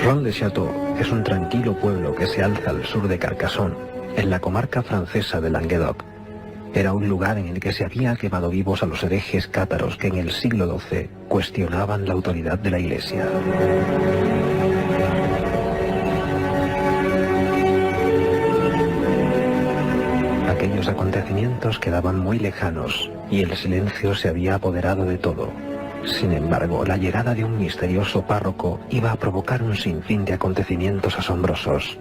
Ron-le-Château es un tranquilo pueblo que se alza al sur de Carcassonne, en la comarca francesa de Languedoc. Era un lugar en el que se había quemado vivos a los herejes cátaros que en el siglo XII cuestionaban la autoridad de la Iglesia. Aquellos acontecimientos quedaban muy lejanos y el silencio se había apoderado de todo. Sin embargo, la llegada de un misterioso párroco iba a provocar un sinfín de acontecimientos asombrosos.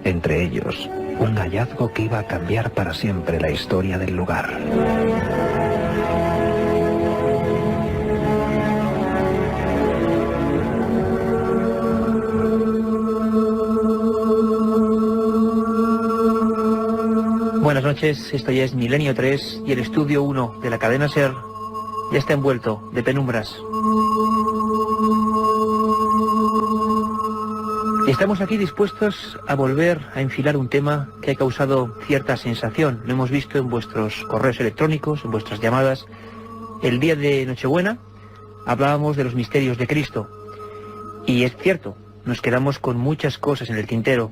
Entre ellos, un hallazgo que iba a cambiar para siempre la historia del lugar. Buenas noches, esto ya es Milenio 3 y el estudio 1 de la cadena SER ya está envuelto de penumbras. Estamos aquí dispuestos a volver a enfilar un tema que ha causado cierta sensación. Lo hemos visto en vuestros correos electrónicos, en vuestras llamadas. El día de Nochebuena hablábamos de los misterios de Cristo. Y es cierto, nos quedamos con muchas cosas en el tintero.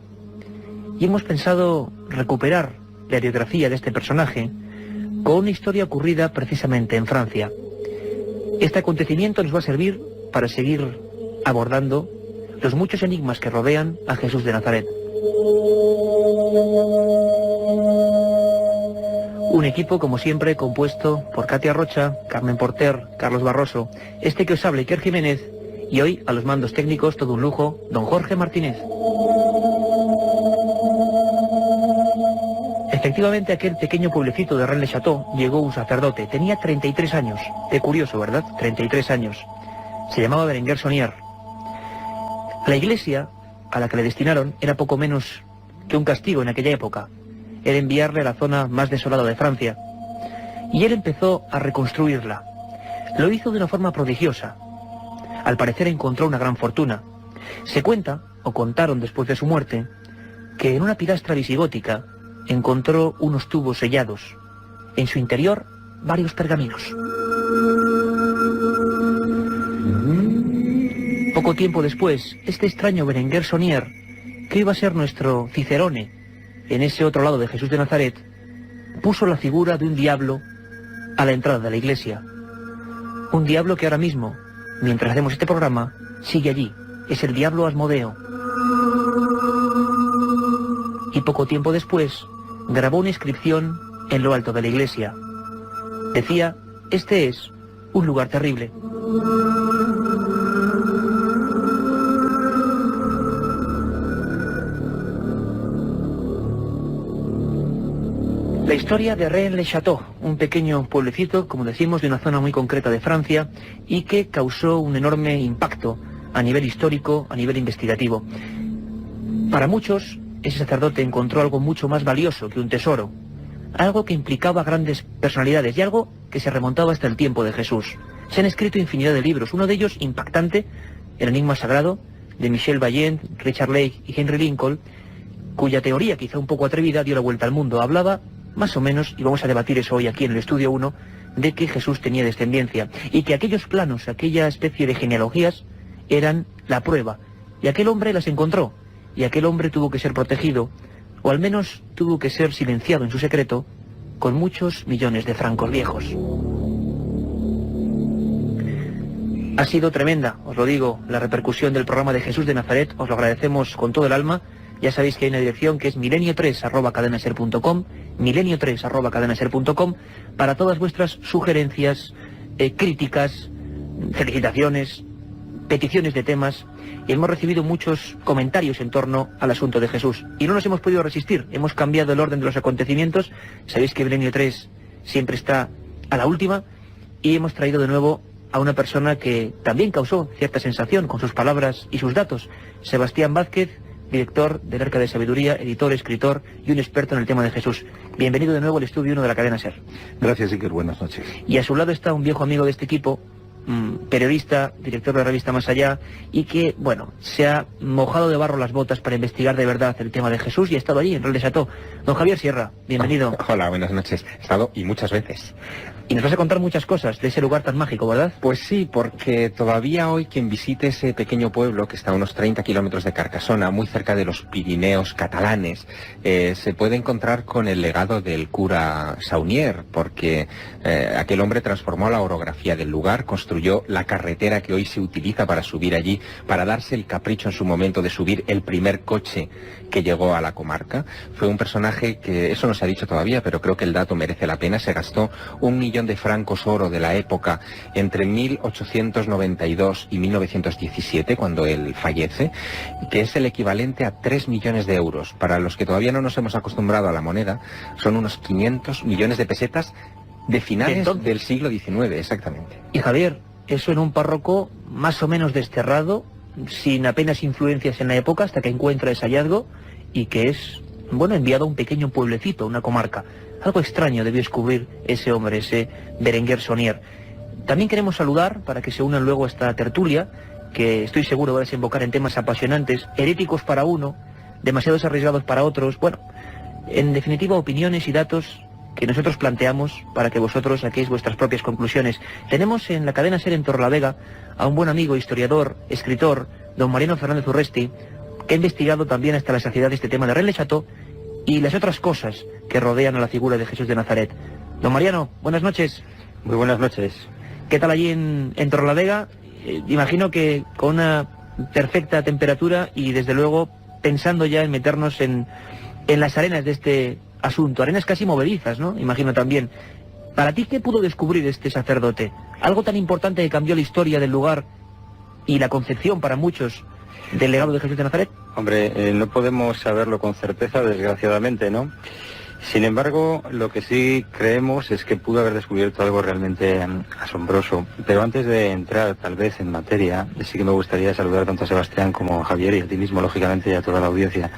Y hemos pensado recuperar la biografía de este personaje con una historia ocurrida precisamente en Francia. Este acontecimiento nos va a servir para seguir abordando los muchos enigmas que rodean a Jesús de Nazaret. Un equipo, como siempre, compuesto por Katia Rocha, Carmen Porter, Carlos Barroso, este que os habla, Iker Jiménez, y hoy, a los mandos técnicos, todo un lujo, don Jorge Martínez. Efectivamente, aquel pequeño pueblecito de Rennes-le-Château llegó un sacerdote. Tenía 33 años. Qué curioso, ¿verdad? 33 años. Se llamaba Berenguer Saunier. La iglesia a la que le destinaron era poco menos que un castigo en aquella época. Era enviarle a la zona más desolada de Francia. Y él empezó a reconstruirla. Lo hizo de una forma prodigiosa. Al parecer encontró una gran fortuna. Se cuenta, o contaron después de su muerte, que en una pilastra visigótica encontró unos tubos sellados. En su interior, varios pergaminos. Poco tiempo después, este extraño Berenguer Saunier, que iba a ser nuestro Cicerone en ese otro lado de Jesús de Nazaret, puso la figura de un diablo a la entrada de la iglesia. Un diablo que ahora mismo, mientras hacemos este programa, sigue allí. Es el diablo Asmodeo. Y poco tiempo después, grabó una inscripción en lo alto de la iglesia. Decía: este es un lugar terrible. La historia de Rennes-le-Château, un pequeño pueblecito, como decimos, de una zona muy concreta de Francia y que causó un enorme impacto a nivel histórico, a nivel investigativo. Para muchos, ese sacerdote encontró algo mucho más valioso que un tesoro, algo que implicaba grandes personalidades y algo que se remontaba hasta el tiempo de Jesús. Se han escrito infinidad de libros, uno de ellos impactante, El enigma sagrado, de Michel Vaillant, Richard Leigh y Henry Lincoln, cuya teoría, quizá un poco atrevida, dio la vuelta al mundo. Hablaba, más o menos, y vamos a debatir eso hoy aquí en el Estudio 1, de que Jesús tenía descendencia, y que aquellos planos, aquella especie de genealogías, eran la prueba, y aquel hombre las encontró, y aquel hombre tuvo que ser protegido, o al menos tuvo que ser silenciado en su secreto, con muchos millones de francos viejos. Ha sido tremenda, os lo digo, la repercusión del programa de Jesús de Nazaret, os lo agradecemos con todo el alma. Ya sabéis que hay una dirección que es milenio3@cadenaser.com, milenio3@cadenaser.com, para todas vuestras sugerencias, críticas, felicitaciones, peticiones de temas. Y hemos recibido muchos comentarios en torno al asunto de Jesús. Y no nos hemos podido resistir, hemos cambiado el orden de los acontecimientos. Sabéis que Milenio 3 siempre está a la última, y hemos traído de nuevo a una persona que también causó cierta sensación con sus palabras y sus datos. Sebastián Vázquez, director del Arca de Sabiduría, editor, escritor y un experto en el tema de Jesús. Bienvenido de nuevo al Estudio 1 de la cadena SER. Gracias, Iker, buenas noches. Y a su lado está un viejo amigo de este equipo, periodista, director de la revista Más Allá, y que, bueno, se ha mojado de barro las botas para investigar de verdad el tema de Jesús y ha estado allí en Real de Chateau. Don Javier Sierra, bienvenido. Hola, buenas noches. He estado y muchas veces. Y nos vas a contar muchas cosas de ese lugar tan mágico, ¿verdad? Pues sí, porque todavía hoy quien visite ese pequeño pueblo que está a unos 30 kilómetros de Carcasona, muy cerca de los Pirineos catalanes, se puede encontrar con el legado del cura Saunier, porque aquel hombre transformó la orografía del lugar, construyó la carretera que hoy se utiliza para subir allí, para darse el capricho en su momento de subir el primer coche que llegó a la comarca. Fue un personaje que, eso no se ha dicho todavía, pero creo que el dato merece la pena, se gastó 1 millón de francos oro de la época entre 1892 y 1917, cuando él fallece, que es el equivalente a 3 millones de euros. Para los que todavía no nos hemos acostumbrado a la moneda, son unos 500 millones de pesetas de finales del siglo XIX, exactamente. Y Javier, eso en un párroco más o menos desterrado, sin apenas influencias en la época, hasta que encuentra ese hallazgo y que es, bueno, enviado a un pequeño pueblecito, una comarca. Algo extraño debió descubrir ese hombre, ese Berenguer Saunier. También queremos saludar, para que se unan luego a esta tertulia, que estoy seguro va a desembocar en temas apasionantes, heréticos para uno, demasiados arriesgados para otros. Bueno, en definitiva, opiniones y datos que nosotros planteamos para que vosotros saquéis vuestras propias conclusiones. Tenemos en la cadena SER en Torrelavega a un buen amigo, historiador, escritor, don Mariano Fernández Urresti, que ha investigado también hasta la saciedad este tema de Rennes le Chateau y las otras cosas que rodean a la figura de Jesús de Nazaret. Don Mariano, buenas noches. Muy buenas noches. ¿Qué tal allí en Torrelavega? Imagino que con una perfecta temperatura y desde luego pensando ya en meternos en las arenas de este asunto, arenas casi movedizas, ¿no? Imagino también. ¿Para ti qué pudo descubrir este sacerdote? Algo tan importante que cambió la historia del lugar y la concepción para muchos del legado de Jesús de Nazaret. Hombre, no podemos saberlo con certeza, desgraciadamente, ¿no? Sin embargo, lo que sí creemos es que pudo haber descubierto algo realmente asombroso. Pero antes de entrar, tal vez, en materia, sí que me gustaría saludar tanto a Sebastián como a Javier y a ti mismo, lógicamente, y a toda la audiencia.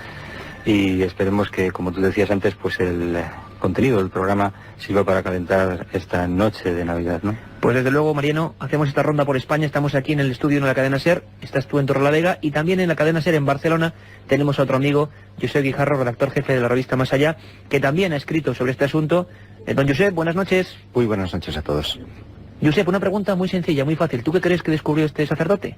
Y esperemos que, como tú decías antes, pues el contenido del programa sirva para calentar esta noche de Navidad, ¿no? Pues desde luego, Mariano, hacemos esta ronda por España, estamos aquí en el estudio de la cadena SER, estás tú en Torrelavega y también en la cadena SER en Barcelona tenemos a otro amigo, Josep Guijarro, redactor jefe de la revista Más Allá, que también ha escrito sobre este asunto. Don Josep, buenas noches. Muy buenas noches a todos. Josep, una pregunta muy sencilla, muy fácil. ¿Tú qué crees que descubrió este sacerdote?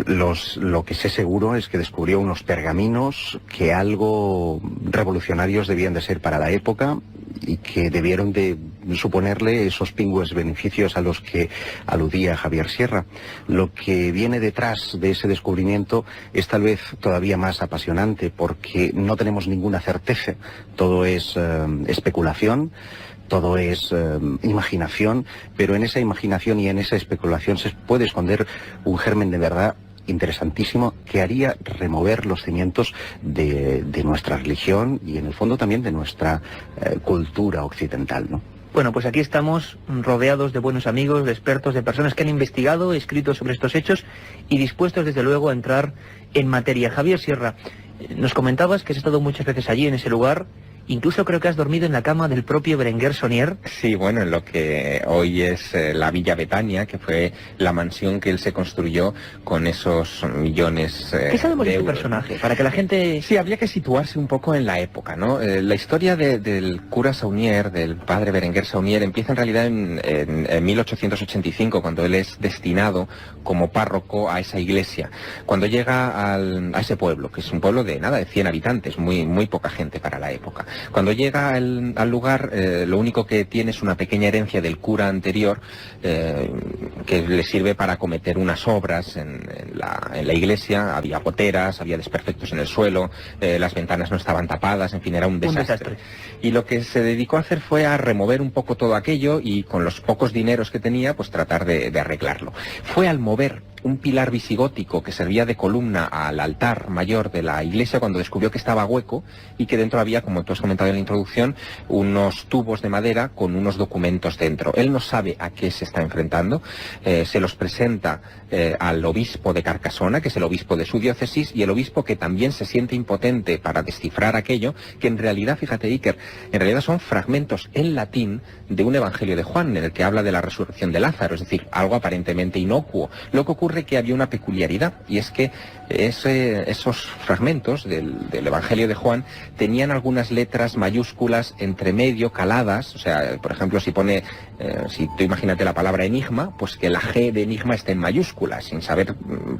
Lo que sé seguro es que descubrió unos pergaminos que algo revolucionarios debían de ser para la época y que debieron de suponerle esos pingües beneficios a los que aludía Javier Sierra. Lo que viene detrás de ese descubrimiento es tal vez todavía más apasionante porque no tenemos ninguna certeza, todo es especulación. Todo es imaginación, pero en esa imaginación y en esa especulación se puede esconder un germen de verdad interesantísimo que haría remover los cimientos de nuestra religión y en el fondo también de nuestra cultura occidental, ¿no? Bueno, pues aquí estamos rodeados de buenos amigos, de expertos, de personas que han investigado, escrito sobre estos hechos y dispuestos desde luego a entrar en materia. Javier Sierra, nos comentabas que has estado muchas veces allí en ese lugar. Incluso creo que has dormido en la cama del propio Berenguer Saunier. Sí, bueno, en lo que hoy es la Villa Betania, que fue la mansión que él se construyó con esos millones ¿Qué sabemos de este euros. personaje? Para que la gente... Sí, habría que situarse un poco en la época, ¿no? La historia del cura Saunier, del padre Berenguer Saunier, empieza en realidad en 1885, cuando él es destinado como párroco a esa iglesia. Cuando llega a ese pueblo, que es un pueblo de 100 habitantes, muy poca gente para la época. Cuando llega al lugar, lo único que tiene es una pequeña herencia del cura anterior que le sirve para acometer unas obras en la iglesia. Había goteras, había desperfectos en el suelo, las ventanas no estaban tapadas, en fin, era un desastre. Y lo que se dedicó a hacer fue a remover un poco todo aquello y con los pocos dineros que tenía, pues tratar de arreglarlo. Fue al mover un pilar visigótico que servía de columna al altar mayor de la iglesia cuando descubrió que estaba hueco y que dentro había, como tú has comentado en la introducción, unos tubos de madera con unos documentos dentro. Él no sabe a qué se está enfrentando, se los presenta al obispo de Carcasona, que es el obispo de su diócesis, y el obispo, que también se siente impotente para descifrar aquello, que en realidad, fíjate Iker, en realidad son fragmentos en latín de un evangelio de Juan, en el que habla de la resurrección de Lázaro, es decir, algo aparentemente inocuo. Lo que ocurre es que había una peculiaridad, y es que esos fragmentos del evangelio de Juan tenían algunas letras mayúsculas entre medio, caladas, o sea, por ejemplo, si pone, si tú imagínate la palabra enigma, pues que la G de enigma esté en mayúscula, sin saber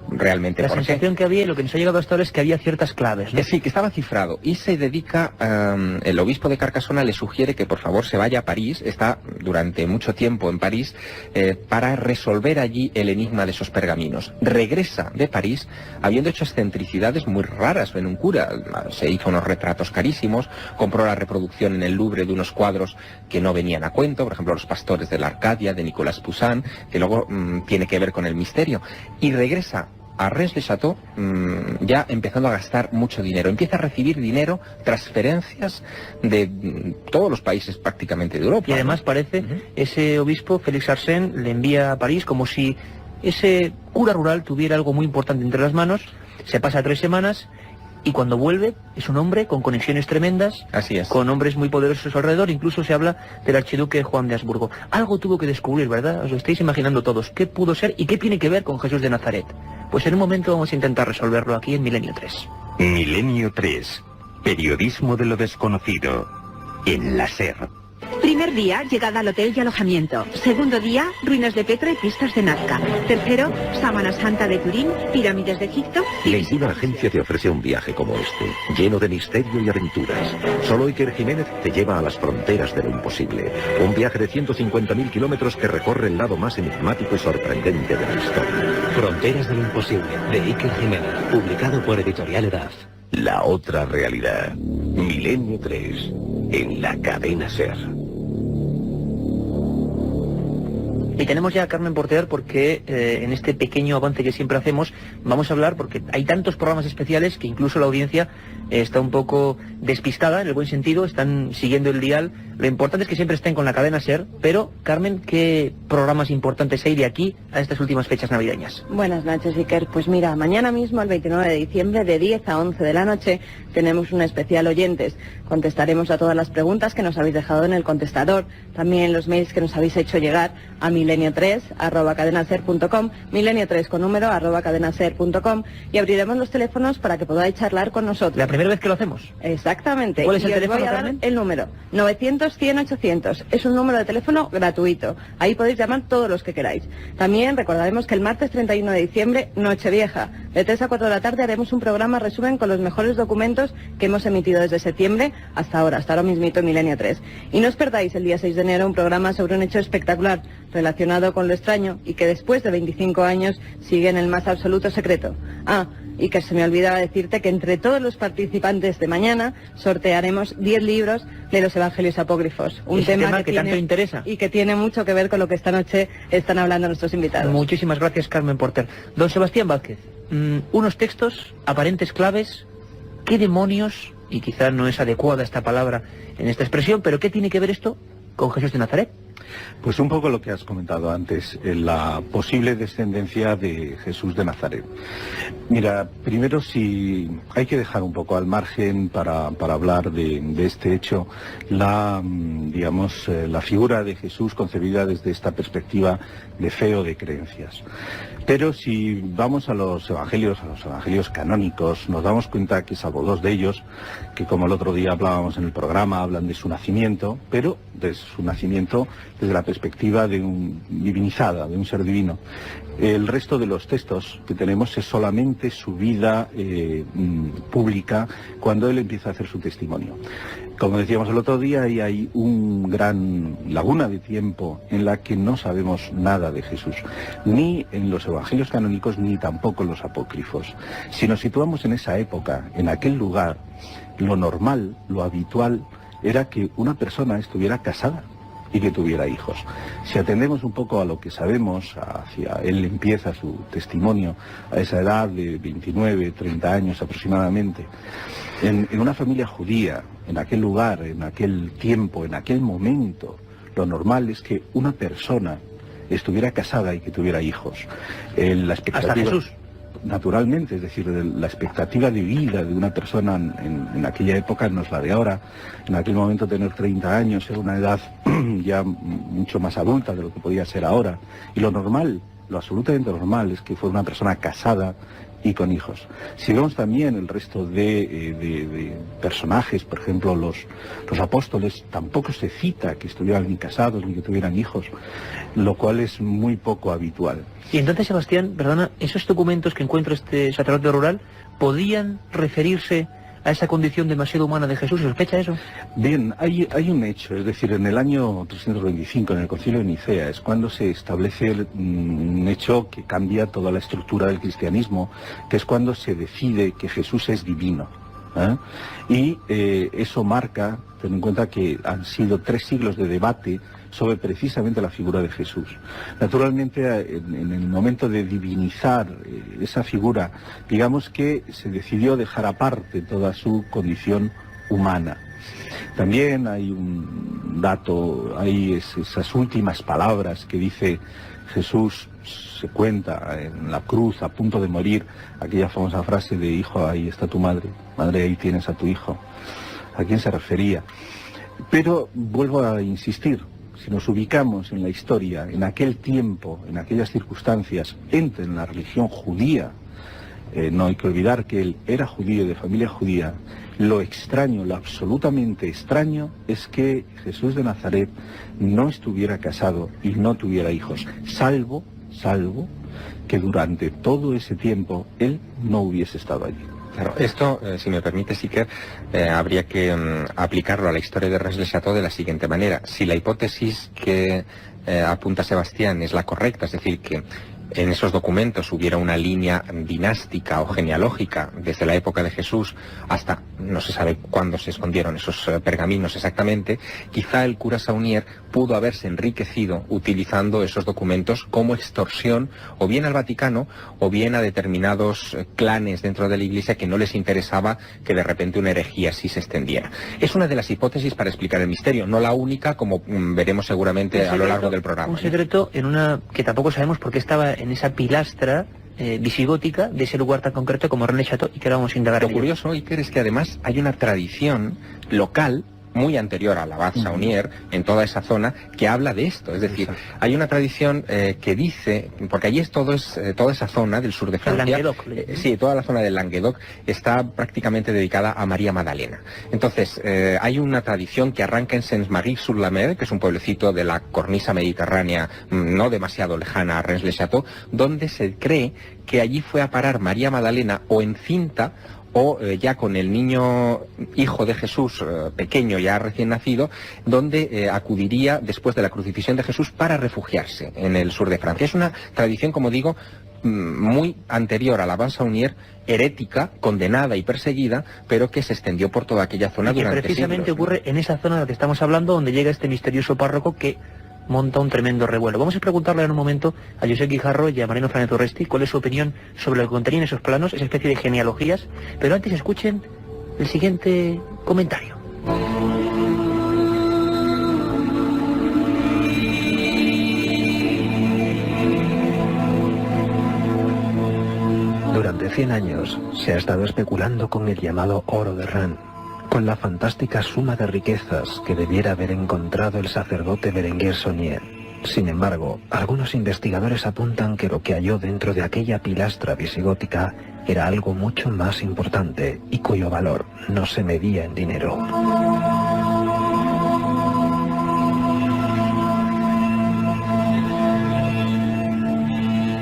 realmente la por qué. sensación que había, y lo que nos ha llegado hasta ahora, es que había ciertas claves, ¿no? Sí, que estaba cifrado, y se dedica, el obispo de Carcasona le sugiere que por favor se vaya a París, está durante mucho tiempo en París, para resolver allí el enigma de esos pergaminos. Regresa de París habiendo hecho excentricidades muy raras en un cura, se hizo unos retratos carísimos, compró la reproducción en el Louvre de unos cuadros que no venían a cuento, por ejemplo Los pastores de la Arcadia, de Nicolas Poussin, que luego tiene que ver con el misterio, y regresa a Rennes-le-Château ya empezando a gastar mucho dinero. Empieza a recibir dinero, transferencias de todos los países prácticamente de Europa. Y además parece, ese obispo, Félix Arsène, le envía a París como si ese cura rural tuviera algo muy importante entre las manos, se pasa 3 semanas, y cuando vuelve es un hombre con conexiones tremendas, así es, con hombres muy poderosos a su alrededor. Incluso se habla del archiduque Juan de Habsburgo. Algo tuvo que descubrir, ¿verdad? Os lo estáis imaginando todos. ¿Qué pudo ser y qué tiene que ver con Jesús de Nazaret? Pues en un momento vamos a intentar resolverlo aquí en Milenio 3. Milenio 3. Periodismo de lo desconocido. En la SER. Primer día, llegada al hotel y alojamiento. Segundo día, ruinas de Petra y pistas de Nazca. Tercero, Sámana Santa de Turín, pirámides de Egipto. Ninguna agencia te ofrece un viaje como este, lleno de misterio y aventuras. Solo Iker Jiménez te lleva a las fronteras de lo imposible. Un viaje de 150.000 kilómetros que recorre el lado más enigmático y sorprendente de la historia. Fronteras de lo imposible, de Iker Jiménez, publicado por Editorial Edad. La otra realidad. Milenio 3. En la cadena SER. Y tenemos ya a Carmen Porter porque en este pequeño avance que siempre hacemos vamos a hablar, porque hay tantos programas especiales que incluso la audiencia está un poco despistada, en el buen sentido, están siguiendo el dial. Lo importante es que siempre estén con la cadena SER, pero Carmen, ¿qué programas importantes hay de aquí a estas últimas fechas navideñas? Buenas noches, Iker. Pues mira, mañana mismo, el 29 de diciembre, de 10 a 11 de la noche, tenemos un especial oyentes. Contestaremos a todas las preguntas que nos habéis dejado en el contestador, también los mails que nos habéis hecho llegar a milenio3@cadenaser.com, milenio3 con número @cadenaser.com, y abriremos los teléfonos para que podáis charlar con nosotros. ¿La primera vez que lo hacemos? Exactamente. ¿Cuál es el y teléfono, os voy a dar Carmen? el número 900-100-800. Es un número de teléfono gratuito. Ahí podéis llamar todos los que queráis. También recordaremos que el martes 31 de diciembre, Nochevieja, de 3 a 4 de la tarde, haremos un programa resumen con los mejores documentos que hemos emitido desde septiembre hasta ahora mismito en Milenio 3. Y no os perdáis el día 6 de enero un programa sobre un hecho espectacular relacionado con lo extraño y que después de 25 años sigue en el más absoluto secreto. Y que se me olvidaba decirte que entre todos los participantes de mañana sortearemos 10 libros de los Evangelios Apócrifos. Un tema que tanto interesa. Y que tiene mucho que ver con lo que esta noche están hablando nuestros invitados. Muchísimas gracias, Carmen Porter. Don Sebastián Vázquez, unos textos, aparentes claves, ¿qué demonios, y quizás no es adecuada esta palabra en esta expresión, pero qué tiene que ver esto con Jesús de Nazaret? Pues un poco lo que has comentado antes, la posible descendencia de Jesús de Nazaret. Mira, primero si hay que dejar un poco al margen para hablar de este hecho, la figura de Jesús concebida desde esta perspectiva de fe o de creencias. Pero si vamos a los evangelios canónicos, nos damos cuenta que salvo 2 de ellos, que como el otro día hablábamos en el programa, hablan de su nacimiento, pero de su nacimiento desde la perspectiva de divinizada, de un ser divino. El resto de los textos que tenemos es solamente su vida pública cuando él empieza a hacer su testimonio. Como decíamos el otro día, ahí hay un gran laguna de tiempo en la que no sabemos nada de Jesús, ni en los evangelios canónicos ni tampoco en los apócrifos. Si nos situamos en esa época, en aquel lugar, lo normal, lo habitual, era que una persona estuviera casada y que tuviera hijos. Si atendemos un poco a lo que sabemos, él empieza su testimonio a esa edad de 29, 30 años aproximadamente, en una familia judía, en aquel lugar, en aquel tiempo, en aquel momento, lo normal es que una persona estuviera casada y que tuviera hijos. La expectativa, hasta Jesús. Naturalmente, es decir, la expectativa de vida de una persona en aquella época no es la de ahora. En aquel momento tener 30 años era una edad ya mucho más adulta de lo que podía ser ahora. Y lo normal, lo absolutamente normal, es que fuera una persona casada y con hijos. Si vemos también el resto de personajes, por ejemplo los apóstoles, tampoco se cita que estuvieran ni casados ni que tuvieran hijos, lo cual es muy poco habitual. Y entonces, Sebastián, perdona, esos documentos que encuentra este sacerdote rural, ¿podían referirse a esa condición demasiado humana de Jesús? ¿Se sospecha eso? Bien, hay un hecho, es decir, en el año 325, en el Concilio de Nicea, es cuando se establece un hecho que cambia toda la estructura del cristianismo, que es cuando se decide que Jesús es divino. Y eso marca, ten en cuenta que han sido 3 siglos de debate sobre precisamente la figura de Jesús. Naturalmente, en el momento de divinizar esa figura, digamos que se decidió dejar aparte toda su condición humana. También hay un dato, hay esas últimas palabras que dice Jesús, se cuenta en la cruz a punto de morir, aquella famosa frase de: hijo, ahí está tu madre, madre, ahí tienes a tu hijo. ¿A quién se refería? Pero vuelvo a insistir, si nos ubicamos en la historia, en aquel tiempo, en aquellas circunstancias, en la religión judía, no hay que olvidar que él era judío, de familia judía. Lo extraño, lo absolutamente extraño, es que Jesús de Nazaret no estuviera casado y no tuviera hijos, salvo que durante todo ese tiempo él no hubiese estado allí. Claro, esto, si me permite, Siker, habría que aplicarlo a la historia de Rennes le Chateau de la siguiente manera. Si la hipótesis que apunta Sebastián es la correcta, es decir, que en esos documentos hubiera una línea dinástica o genealógica desde la época de Jesús hasta, no se sabe cuándo se escondieron esos pergaminos exactamente, quizá el cura Saunier pudo haberse enriquecido utilizando esos documentos como extorsión o bien al Vaticano o bien a determinados clanes dentro de la Iglesia que no les interesaba que de repente una herejía así se extendiera. Es una de las hipótesis para explicar el misterio, no la única, como veremos seguramente a lo largo del programa. Un secreto en una que tampoco sabemos por qué estaba en esa pilastra visigótica de ese lugar tan concreto como Rennes le Chateau, y que ahora vamos a indagar. Lo curioso, Iker, es que además hay una tradición local muy anterior a la Abad Saunier, en toda esa zona, que habla de esto. Es decir, hay una tradición que dice, porque allí es toda esa zona del sur de Francia, sí, toda la zona del Languedoc está prácticamente dedicada a María Magdalena. Entonces, hay una tradición que arranca en Saint-Marie-sur-la-Mer, que es un pueblecito de la cornisa mediterránea, no demasiado lejana a Rennes le Chateau, donde se cree que allí fue a parar María Magdalena o encinta o ya con el niño hijo de Jesús, pequeño, ya recién nacido, donde acudiría después de la crucifixión de Jesús para refugiarse en el sur de Francia. Es una tradición, como digo, muy anterior a la Abad Saunier, herética, condenada y perseguida, pero que se extendió por toda aquella zona y que durante precisamente siglos, ocurre en esa zona de la que estamos hablando, donde llega este misterioso párroco que monta un tremendo revuelo. Vamos a preguntarle en un momento a Josep Guijarro y a Mariano Fernández Urresti cuál es su opinión sobre lo que contenían esos planos, esa especie de genealogías, pero antes escuchen el siguiente comentario. Durante 100 años se ha estado especulando con el llamado oro de Rennes, con la fantástica suma de riquezas que debiera haber encontrado el sacerdote Berenguer Saunier. Sin embargo, algunos investigadores apuntan que lo que halló dentro de aquella pilastra visigótica era algo mucho más importante y cuyo valor no se medía en dinero.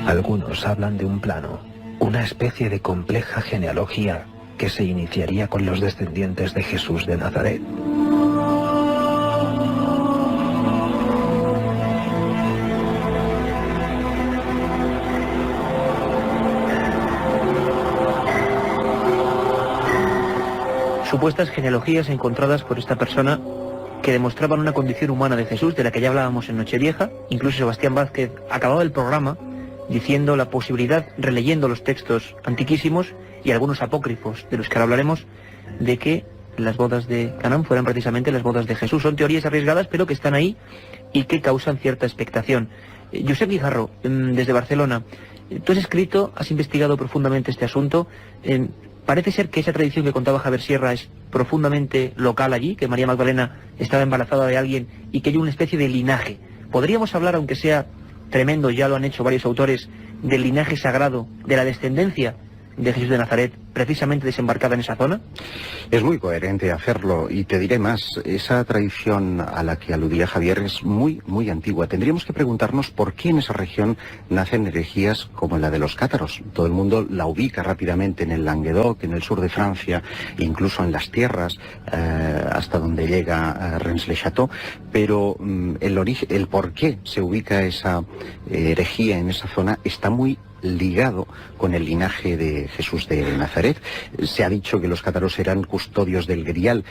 Algunos hablan de un plano, una especie de compleja genealogía que se iniciaría con los descendientes de Jesús de Nazaret. Supuestas genealogías encontradas por esta persona que demostraban una condición humana de Jesús, de la que ya hablábamos en Nochevieja. Incluso Sebastián Vázquez acababa el programa diciendo la posibilidad, releyendo los textos antiquísimos y algunos apócrifos, de los que ahora hablaremos, de que las bodas de Canaán fueran precisamente las bodas de Jesús. Son teorías arriesgadas, pero que están ahí y que causan cierta expectación. Josep Guijarro, desde Barcelona, tú has escrito, has investigado profundamente este asunto. Parece ser que esa tradición que contaba Javier Sierra es profundamente local allí, que María Magdalena estaba embarazada de alguien y que hay una especie de linaje. ¿Podríamos hablar, aunque sea tremendo, ya lo han hecho varios autores, del linaje sagrado, de la descendencia de Jesús de Nazaret, precisamente desembarcada en esa zona? Es muy coherente hacerlo, y te diré más, esa tradición a la que aludía Javier es muy, muy antigua. Tendríamos que preguntarnos por qué en esa región nacen herejías como la de los cátaros. Todo el mundo la ubica rápidamente en el Languedoc, en el sur de Francia, incluso en las tierras, hasta donde llega Rennes-le-Château, pero el por qué se ubica esa herejía en esa zona está muy ligado con el linaje de Jesús de Nazaret. Se ha dicho que los cátaros eran custodios del grial,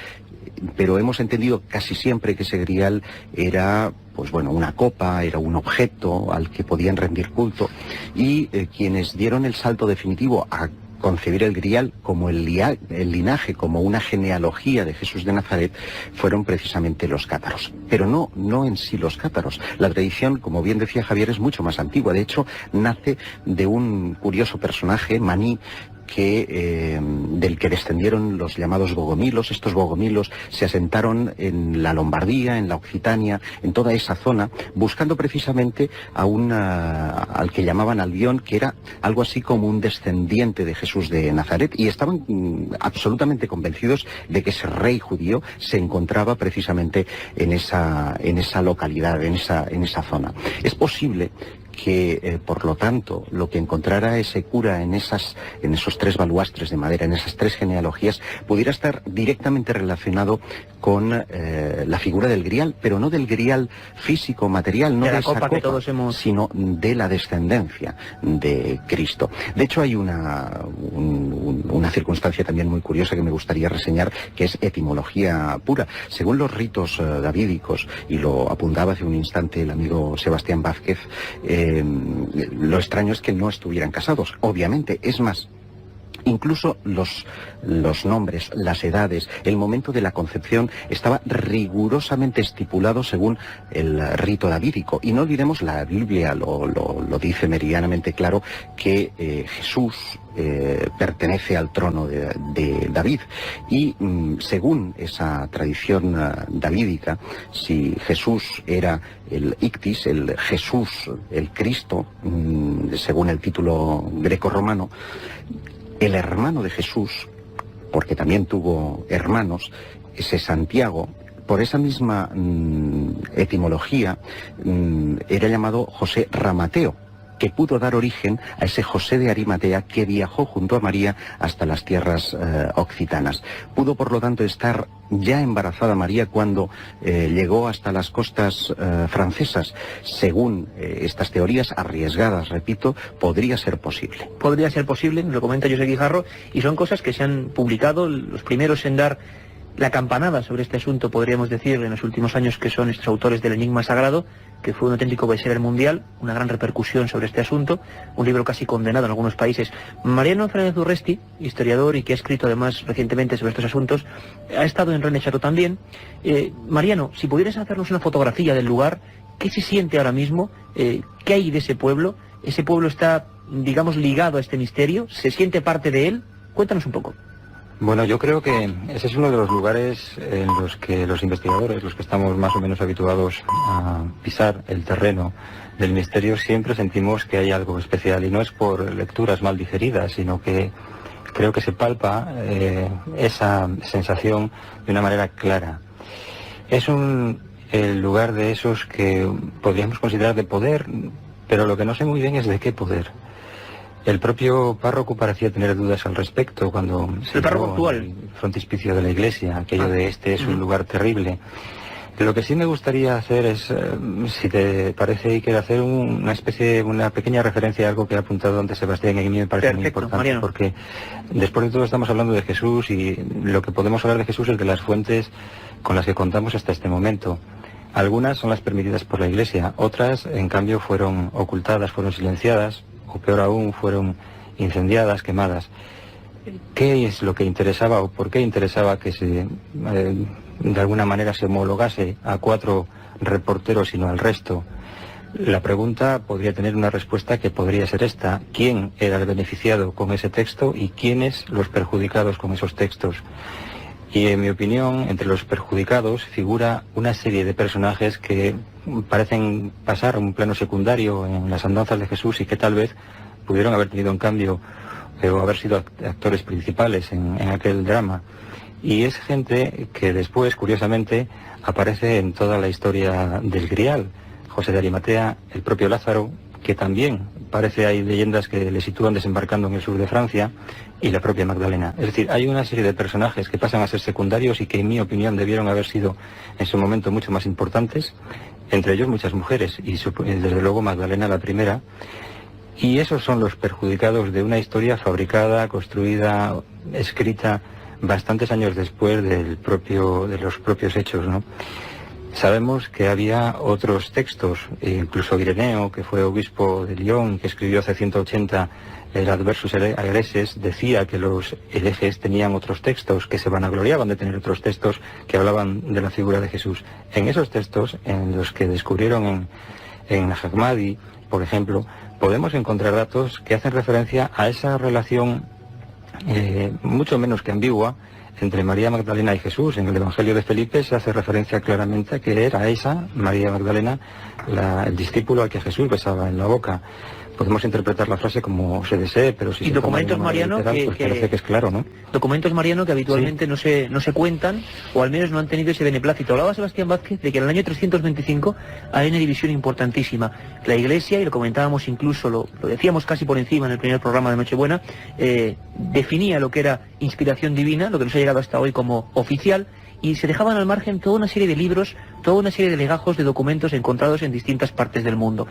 pero hemos entendido casi siempre que ese grial era, pues bueno, una copa, era un objeto al que podían rendir culto, y quienes dieron el salto definitivo a concebir el grial como el linaje, como una genealogía de Jesús de Nazaret, fueron precisamente los cátaros. Pero no en sí los cátaros. La tradición, como bien decía Javier, es mucho más antigua. De hecho, nace de un curioso personaje, Maní, del que descendieron los llamados bogomilos. Estos bogomilos se asentaron en la Lombardía, en la Occitania, en toda esa zona, buscando precisamente al que llamaban Albión, que era algo así como un descendiente de Jesús de Nazaret, y estaban absolutamente convencidos de que ese rey judío se encontraba precisamente en esa localidad, en esa zona. Es posible que, por lo tanto, lo que encontrara ese cura en esos 3 baluastres de madera, en esas 3 genealogías, pudiera estar directamente relacionado con la figura del grial, pero no del grial físico, material, no de esa copa, sino de la descendencia de Cristo. De hecho, hay una circunstancia también muy curiosa que me gustaría reseñar, que es etimología pura. Según los ritos davídicos, y lo apuntaba hace un instante el amigo Sebastián Vázquez, lo extraño es que no estuvieran casados, obviamente. Es más, incluso los nombres, las edades, el momento de la concepción estaba rigurosamente estipulado según el rito davídico. Y no olvidemos, la Biblia lo dice meridianamente claro, que Jesús pertenece al trono de David, y según esa tradición davídica, si Jesús era el Ictis, el Jesús, el Cristo, según el título greco-romano, el hermano de Jesús, porque también tuvo hermanos, ese Santiago, por esa misma etimología, era llamado José Ramateo, que pudo dar origen a ese José de Arimatea que viajó junto a María hasta las tierras occitanas. Pudo, por lo tanto, estar ya embarazada María cuando llegó hasta las costas francesas. Según estas teorías arriesgadas, repito, podría ser posible. Podría ser posible, nos lo comenta Josep Guijarro, y son cosas que se han publicado. Los primeros en dar la campanada sobre este asunto, podríamos decir, en los últimos años, que son estos autores del Enigma Sagrado, que fue un auténtico bestseller mundial, una gran repercusión sobre este asunto, un libro casi condenado en algunos países. Mariano Fernández Urresti, historiador y que ha escrito además recientemente sobre estos asuntos, ha estado en Rennes-le-Château también. Mariano, si pudieras hacernos una fotografía del lugar, ¿qué se siente ahora mismo? ¿Qué hay de ese pueblo? ¿Ese pueblo está, digamos, ligado a este misterio? ¿Se siente parte de él? Cuéntanos un poco. Bueno, yo creo que ese es uno de los lugares en los que los investigadores, los que estamos más o menos habituados a pisar el terreno del misterio, siempre sentimos que hay algo especial, y no es por lecturas mal digeridas, sino que creo que se palpa esa sensación de una manera clara. Es un lugar de esos que podríamos considerar de poder, pero lo que no sé muy bien es de qué poder. El propio párroco parecía tener dudas al respecto cuando el párroco actual, el frontispicio de la iglesia, aquello de este es un lugar terrible. Lo que sí me gustaría hacer es, si te parece, Iker, hacer una pequeña referencia a algo que ha apuntado antes Sebastián, y a mí me parece muy importante, Mariano. Porque después de todo estamos hablando de Jesús, y lo que podemos hablar de Jesús es de las fuentes con las que contamos hasta este momento. Algunas son las permitidas por la Iglesia, otras, en cambio, fueron ocultadas, fueron silenciadas, o peor aún, fueron incendiadas, quemadas. ¿Qué es lo que interesaba, o por qué interesaba que de alguna manera se homologase a 4 reporteros y no al resto? La pregunta podría tener una respuesta que podría ser esta: ¿quién era el beneficiado con ese texto y quiénes los perjudicados con esos textos? Y en mi opinión, entre los perjudicados figura una serie de personajes que parecen pasar a un plano secundario en las andanzas de Jesús y que tal vez pudieron haber tenido un cambio o haber sido actores principales en aquel drama. Y es gente que después, curiosamente, aparece en toda la historia del Grial. José de Arimatea, el propio Lázaro, que también parece, hay leyendas que le sitúan desembarcando en el sur de Francia, y la propia Magdalena. Es decir, hay una serie de personajes que pasan a ser secundarios y que, en mi opinión, debieron haber sido en su momento mucho más importantes, entre ellos muchas mujeres, y desde luego Magdalena la primera. Y esos son los perjudicados de una historia fabricada, construida, escrita bastantes años después de los propios hechos, ¿no? Sabemos que había otros textos, incluso Ireneo, que fue obispo de Lyon, que escribió hace 180 el Adversus Egreses, decía que los herejes tenían otros textos, que se vanagloriaban de tener otros textos que hablaban de la figura de Jesús. En esos textos, en los que descubrieron en Nag Hammadi, por ejemplo, podemos encontrar datos que hacen referencia a esa relación mucho menos que ambigua entre María Magdalena y Jesús. En el Evangelio de Felipe se hace referencia claramente a que era esa, María Magdalena, el discípulo al que Jesús besaba en la boca. Podemos interpretar la frase como se desee, pero si y se documentos, Mariano, literal, pues parece que es claro, ¿no? Documentos, Mariano, que habitualmente sí no se cuentan, o al menos no han tenido ese beneplácito. Hablaba Sebastián Vázquez de que en el año 325 hay una división importantísima. La Iglesia, y lo comentábamos incluso, lo decíamos casi por encima en el primer programa de Nochebuena, definía lo que era inspiración divina, lo que nos ha llegado hasta hoy como oficial, y se dejaban al margen toda una serie de libros, toda una serie de legajos de documentos encontrados en distintas partes del mundo.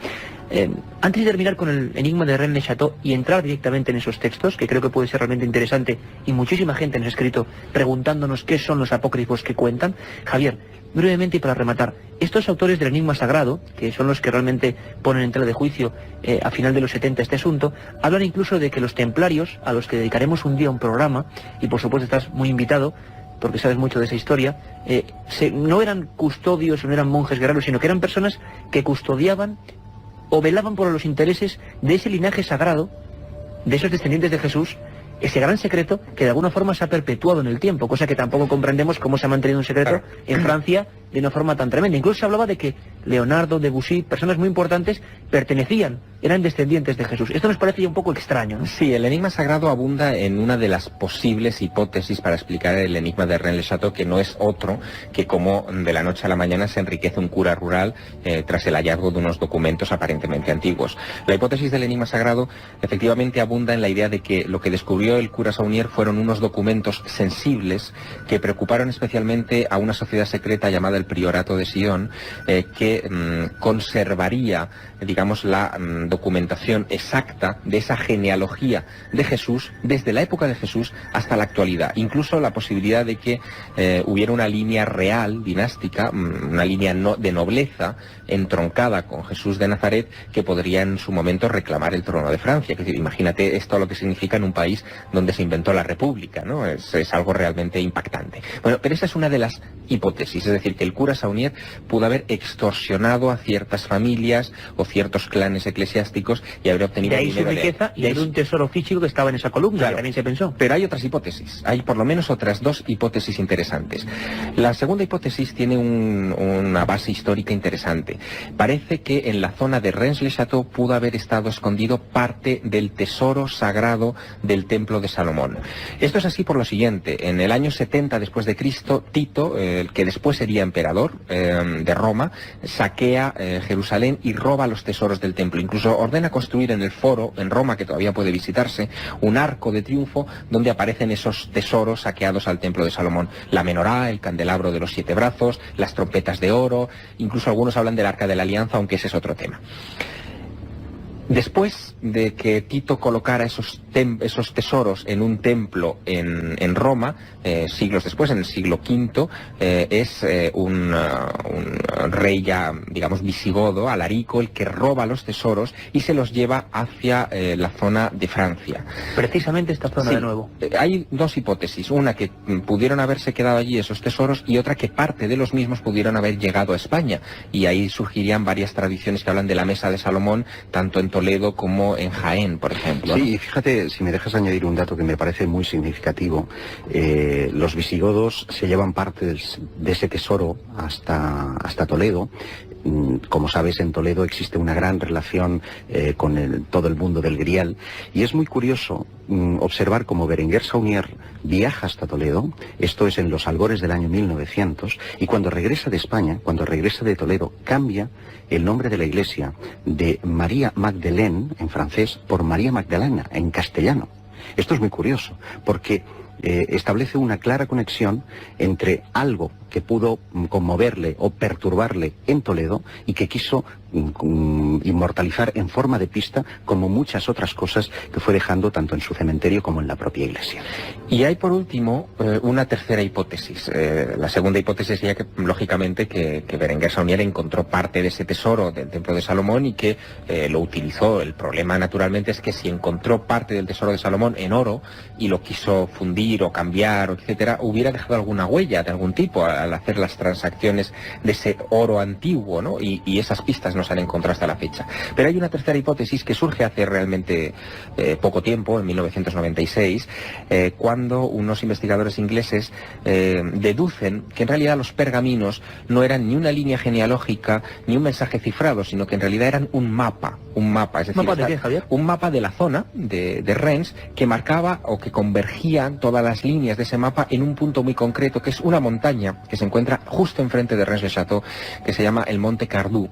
Antes de terminar con el enigma de Rennes le Chateau y entrar directamente en esos textos, que creo que puede ser realmente interesante, y muchísima gente nos ha escrito preguntándonos qué son los apócrifos que cuentan, Javier, brevemente y para rematar, estos autores del enigma sagrado, que son los que realmente ponen en tela de juicio a final de los 70 este asunto, hablan incluso de que los templarios, a los que dedicaremos un día un programa, y por supuesto estás muy invitado, porque sabes mucho de esa historia, no eran custodios, no eran monjes guerreros, sino que eran personas que custodiaban o velaban por los intereses de ese linaje sagrado, de esos descendientes de Jesús, ese gran secreto que de alguna forma se ha perpetuado en el tiempo, cosa que tampoco comprendemos cómo se ha mantenido un secreto en Francia de una forma tan tremenda. Incluso se hablaba de que Leonardo, Debussy, personas muy importantes, eran descendientes de Jesús. Esto nos parece ya un poco extraño, ¿no? Sí, el enigma sagrado abunda en una de las posibles hipótesis para explicar el enigma de Rennes le Chateau, que no es otro que cómo de la noche a la mañana se enriquece un cura rural tras el hallazgo de unos documentos aparentemente antiguos. La hipótesis del enigma sagrado efectivamente abunda en la idea de que lo que descubrió el cura Saunier fueron unos documentos sensibles que preocuparon especialmente a una sociedad secreta llamada el Priorato de Sion, que conservaría, digamos, la documentación exacta de esa genealogía de Jesús desde la época de Jesús hasta la actualidad. Incluso la posibilidad de que hubiera una línea real, dinástica, una línea de nobleza entroncada con Jesús de Nazaret que podría en su momento reclamar el trono de Francia. Es decir, imagínate esto lo que significa en un país donde se inventó la República, ¿no? Es algo realmente impactante. Bueno, pero esa es una de las hipótesis, es decir, que el cura Saunier pudo haber extorsionado a ciertas familias o ciertos clanes eclesiásticos y haber obtenido de ahí dinero su riqueza y un tesoro físico que estaba en esa columna, claro, que también se pensó. Pero hay otras hipótesis, hay por lo menos otras dos hipótesis interesantes. La segunda hipótesis tiene una base histórica interesante. Parece que en la zona de Rennes le Chateau pudo haber estado escondido parte del tesoro sagrado del templo de Salomón. Esto es así por lo siguiente: en el año 70 después de Cristo, Tito, el que después sería emperador emperador de Roma, saquea Jerusalén y roba los tesoros del templo. Incluso ordena construir en el foro, en Roma, que todavía puede visitarse, un arco de triunfo donde aparecen esos tesoros saqueados al templo de Salomón. La menorá, el candelabro de los 7 brazos, las trompetas de oro, incluso algunos hablan del arca de la alianza, aunque ese es otro tema. Después de que Tito colocara esos tesoros en un templo en Roma, siglos después, en el siglo V, es un rey ya, digamos, visigodo, Alarico, el que roba los tesoros y se los lleva hacia la zona de Francia. Precisamente esta zona, sí, de nuevo. Hay dos hipótesis, una que pudieron haberse quedado allí esos tesoros y otra que parte de los mismos pudieron haber llegado a España, y ahí surgirían varias tradiciones que hablan de la Mesa de Salomón, tanto en Toledo como en Jaén, por ejemplo, ¿no? Sí, y fíjate, si me dejas añadir un dato que me parece muy significativo, los visigodos se llevan parte de ese tesoro hasta Toledo. Como sabes, en Toledo existe una gran relación con todo el mundo del Grial, y es muy curioso observar cómo Berenguer Saunier viaja hasta Toledo, esto es en los albores del año 1900, y cuando regresa de España, cuando regresa de Toledo, cambia el nombre de la iglesia de María Magdalene, en francés, por María Magdalena, en castellano. Esto es muy curioso, porque establece una clara conexión entre algo que pudo conmoverle o perturbarle en Toledo y que quiso inmortalizar en forma de pista, como muchas otras cosas que fue dejando tanto en su cementerio como en la propia iglesia. Y hay por último una tercera hipótesis. La segunda hipótesis sería que, lógicamente, que Berenguer Saunier encontró parte de ese tesoro del templo de Salomón y que lo utilizó. El problema, naturalmente, es que si encontró parte del tesoro de Salomón en oro y lo quiso fundir o cambiar, etcétera, hubiera dejado alguna huella de algún tipo al hacer las transacciones de ese oro antiguo, ¿no? Y esas pistas no se han encontrado hasta la fecha. Pero hay una tercera hipótesis que surge hace realmente poco tiempo, en 1996, cuando unos investigadores ingleses deducen que en realidad los pergaminos no eran ni una línea genealógica ni un mensaje cifrado, sino que en realidad eran un mapa, es decir, ¿Mapa de qué, Javier? Un mapa de la zona de Rennes que marcaba o que convergía todas las líneas de ese mapa en un punto muy concreto, que es una montaña que se encuentra justo enfrente de Rennes-le-Château, que se llama el Monte Cardú.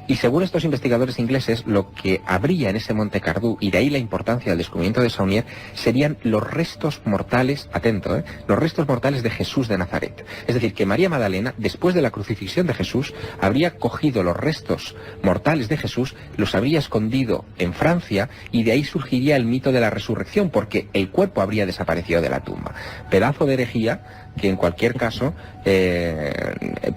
Y según estos investigadores ingleses, lo que habría en ese Monte Cardú, y de ahí la importancia del descubrimiento de Saunier, serían los restos mortales, atento, los restos mortales de Jesús de Nazaret. Es decir, que María Magdalena, después de la crucifixión de Jesús, habría cogido los restos mortales de Jesús, los habría escondido en Francia, y de ahí surgiría el mito de la resurrección, porque el cuerpo habría desaparecido de la tumba. Pedazo de herejía que en cualquier caso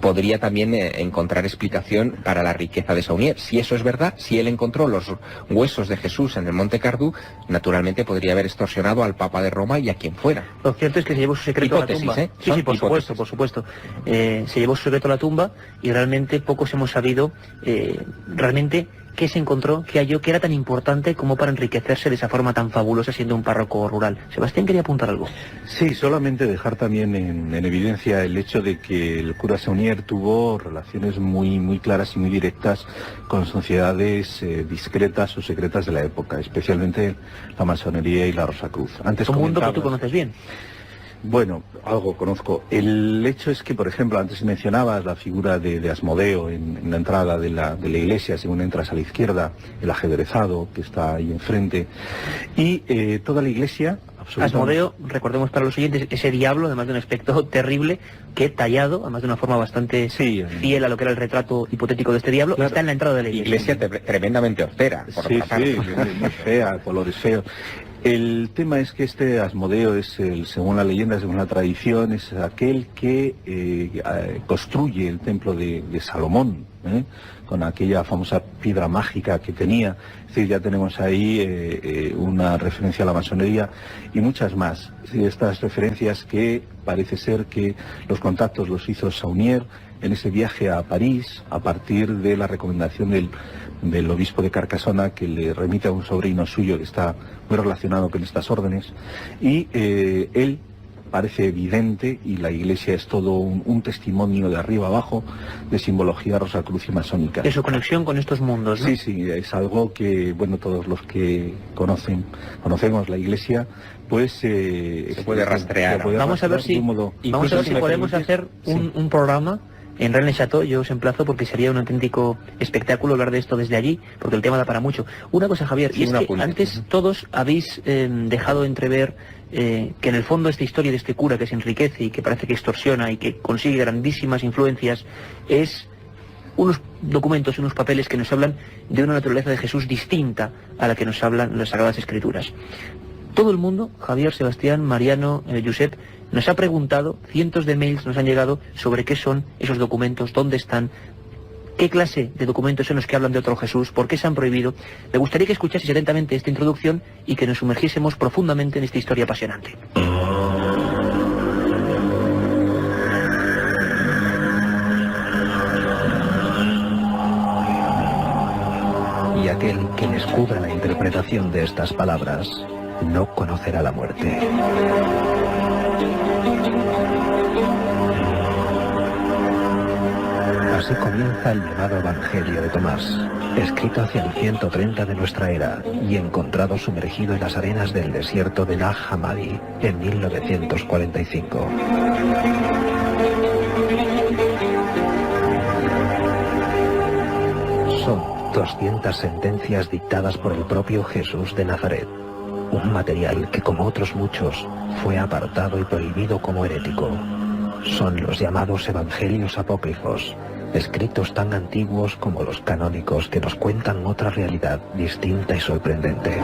podría también encontrar explicación para la riqueza de Saunier. Si eso es verdad, si él encontró los huesos de Jesús en el Monte Cardú, naturalmente podría haber extorsionado al Papa de Roma y a quien fuera. Lo cierto es que se llevó su secreto a la tumba. Sí, por supuesto. Se llevó su secreto a la tumba y realmente pocos hemos sabido realmente qué se encontró, qué halló, que era tan importante como para enriquecerse de esa forma tan fabulosa siendo un párroco rural. Sebastián quería apuntar algo. Sí, solamente dejar también en evidencia el hecho de que el cura Saunier tuvo relaciones muy claras y muy directas con sociedades discretas o secretas de la época, especialmente la masonería y la Rosacruz. Un mundo que tú conoces bien. Bueno, algo conozco. El hecho es que, por ejemplo, antes mencionabas la figura de Asmodeo en la entrada de la iglesia, según entras a la izquierda, el ajedrezado que está ahí enfrente, y toda la iglesia... Asmodeo, recordemos para los oyentes, ese diablo, además de un aspecto terrible, que tallado, además de una forma bastante fiel a lo que era el retrato hipotético de este diablo, claro, está en la entrada de la iglesia. Tremendamente austera, por otra parte. Muy fea, colores feos. El tema es que este Asmodeo es, según la leyenda, según la tradición, es aquel que construye el templo de Salomón, con aquella famosa piedra mágica que tenía. Es decir, ya tenemos ahí una referencia a la masonería y muchas más. Es decir, estas referencias que parece ser que los contactos los hizo Saunier en ese viaje a París, a partir de la recomendación del obispo de Carcassona, que le remite a un sobrino suyo que está muy relacionado con estas órdenes, y él parece evidente, y la iglesia es todo un testimonio de arriba abajo de simbología rosacruz y masónica. De su conexión con estos mundos, ¿no? Sí, es algo que, bueno, todos los que conocemos la iglesia, pues se puede rastrear. Vamos a ver si podemos hacer un programa en Rennes-le-Château. Yo os emplazo porque sería un auténtico espectáculo hablar de esto desde allí, porque el tema da para mucho. Una cosa, Javier, Sí, y es que antes todos habéis dejado entrever que en el fondo esta historia de este cura que se enriquece y que parece que extorsiona y que consigue grandísimas influencias es unos documentos, unos papeles que nos hablan de una naturaleza de Jesús distinta a la que nos hablan las Sagradas Escrituras. Todo el mundo, Javier, Sebastián, Mariano, Josep, nos ha preguntado, cientos de mails nos han llegado sobre qué son esos documentos, dónde están, qué clase de documentos son los que hablan de otro Jesús, por qué se han prohibido. Me gustaría que escuchaseis atentamente esta introducción y que nos sumergiésemos profundamente en esta historia apasionante. Y aquel que descubra la interpretación de estas palabras no conocerá la muerte. Así comienza el llamado Evangelio de Tomás, escrito hacia el 130 de nuestra era y encontrado sumergido en las arenas del desierto de Nag Hammadi en 1945. Son 200 sentencias dictadas por el propio Jesús de Nazaret, un material que, como otros muchos, fue apartado y prohibido como herético. Son los llamados evangelios apócrifos, escritos tan antiguos como los canónicos que nos cuentan otra realidad distinta y sorprendente.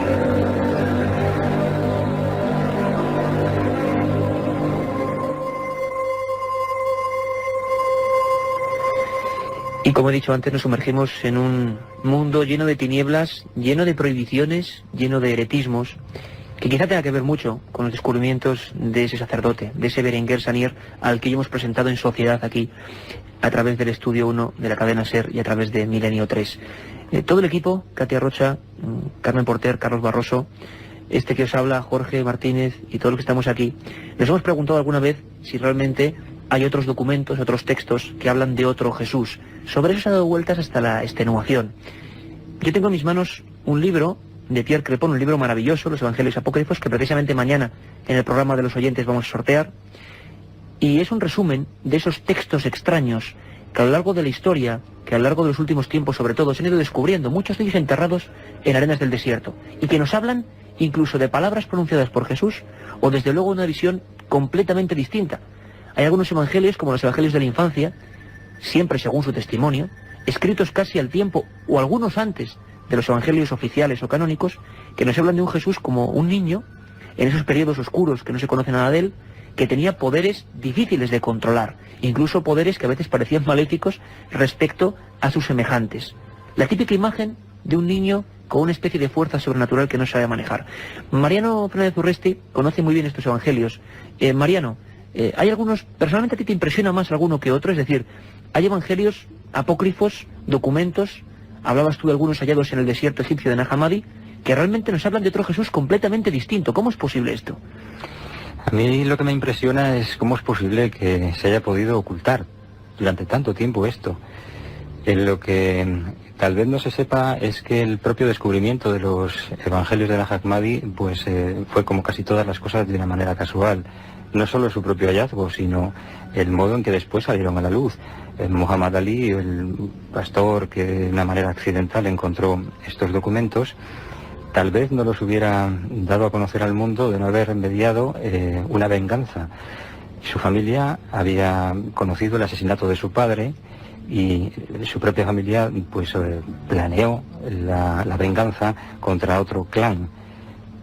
Y como he dicho antes, nos sumergimos en un mundo lleno de tinieblas, lleno de prohibiciones, lleno de heretismos, que quizá tenga que ver mucho con los descubrimientos de ese sacerdote, de ese Berenguer Sanier, al que ya hemos presentado en sociedad aquí, a través del Estudio 1 de la cadena SER y a través de Milenio 3. Todo el equipo, Katia Rocha, Carmen Porter, Carlos Barroso, este que os habla, Jorge Martínez y todos los que estamos aquí, nos hemos preguntado alguna vez si realmente hay otros documentos, otros textos que hablan de otro Jesús. Sobre eso se ha dado vueltas hasta la extenuación. Yo tengo en mis manos un libro de Pierre Crepon, un libro maravilloso, Los Evangelios Apócrifos, que precisamente mañana en el programa de los oyentes vamos a sortear. Y es un resumen de esos textos extraños que a lo largo de la historia, que a lo largo de los últimos tiempos sobre todo, se han ido descubriendo, muchos de ellos enterrados en arenas del desierto, y que nos hablan incluso de palabras pronunciadas por Jesús, o desde luego una visión completamente distinta. Hay algunos evangelios, como los evangelios de la infancia, siempre según su testimonio, escritos casi al tiempo, o algunos antes, de los evangelios oficiales o canónicos, que nos hablan de un Jesús como un niño, en esos periodos oscuros que no se conoce nada de él, que tenía poderes difíciles de controlar, incluso poderes que a veces parecían maléficos respecto a sus semejantes. La típica imagen de un niño con una especie de fuerza sobrenatural que no sabe manejar. Mariano Fernández Urresti conoce muy bien estos evangelios. Mariano, hay algunos, personalmente a ti te impresiona más alguno que otro, es decir, hay evangelios apócrifos, documentos, hablabas tú de algunos hallados en el desierto egipcio de Nag Hammadi, que realmente nos hablan de otro Jesús completamente distinto. ¿Cómo es posible esto? A mí lo que me impresiona es cómo es posible que se haya podido ocultar durante tanto tiempo esto. Lo que tal vez no se sepa es que el propio descubrimiento de los evangelios de Nag Hammadi pues fue, como casi todas las cosas, de una manera casual. No solo su propio hallazgo, sino el modo en que después salieron a la luz. Muhammad Ali, el pastor que de una manera accidental encontró estos documentos, tal vez no los hubiera dado a conocer al mundo de no haber mediado una venganza. Su familia había conocido el asesinato de su padre y su propia familia pues planeó la venganza contra otro clan.